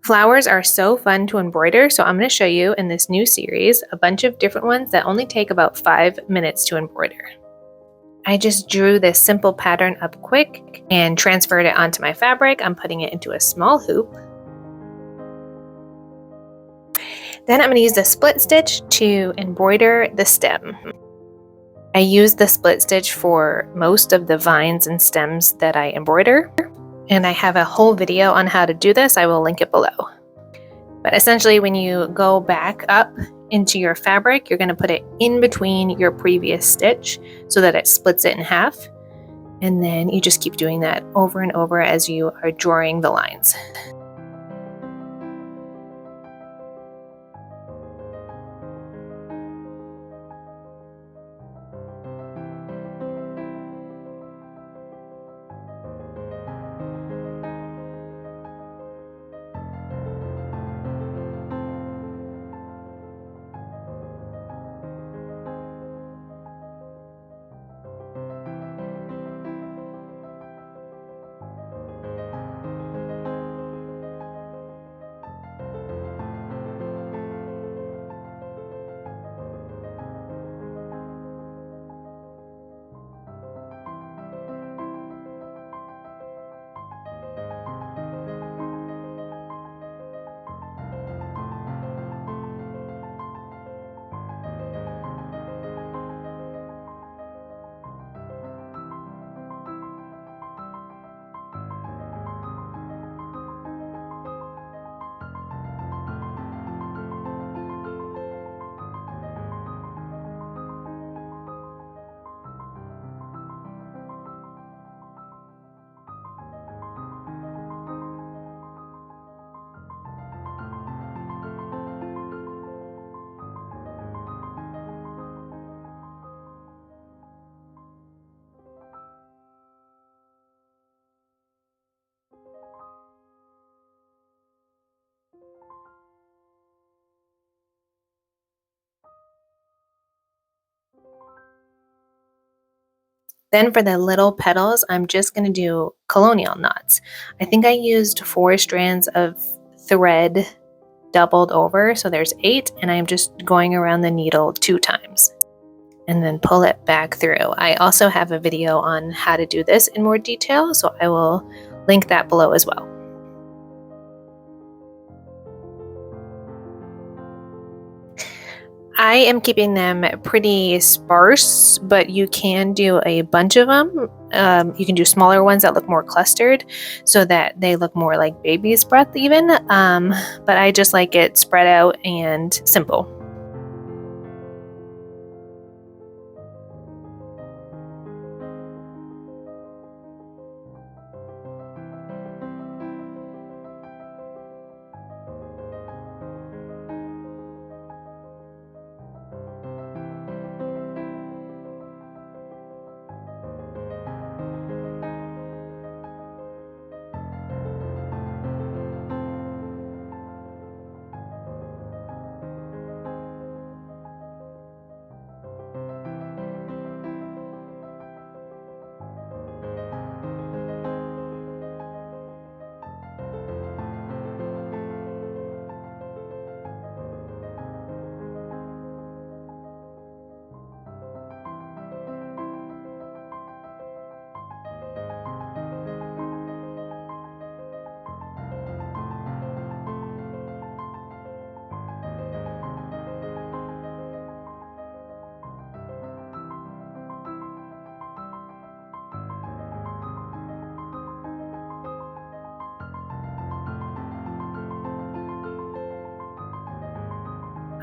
Flowers are so fun to embroider, so I'm going to show you in this new series a bunch of different ones that only take about 5 minutes to embroider. I just drew this simple pattern up quick and transferred it onto my fabric. I'm putting it into a small hoop. Then I'm going to use the split stitch to embroider the stem. I use the split stitch for most of the vines and stems that I embroider, and I have a whole video on how to do this. I will link it below. But essentially, when you go back up into your fabric, you're going to put it in between your previous stitch so that it splits it in half. And then you just keep doing that over and over as you are drawing the lines. Then for the little petals, I'm just going to do colonial knots. I think I used 4 strands of thread doubled over, so there's 8, and I'm just going around the needle 2 times and then pull it back through. I also have a video on how to do this in more detail, so I will link that below as well. I am keeping them pretty sparse, but you can do a bunch of them. You can do smaller ones that look more clustered so that they look more like baby's breath even, but I just like it spread out and simple.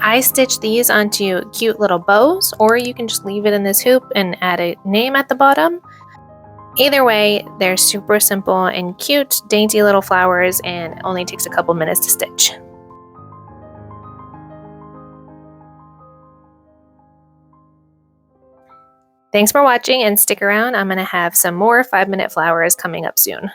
I stitch these onto cute little bows, or you can just leave it in this hoop and add a name at the bottom. Either way, they're super simple and cute, dainty little flowers, and it only takes a couple minutes to stitch. Thanks for watching, and stick around. I'm going to have some more 5-minute flowers coming up soon.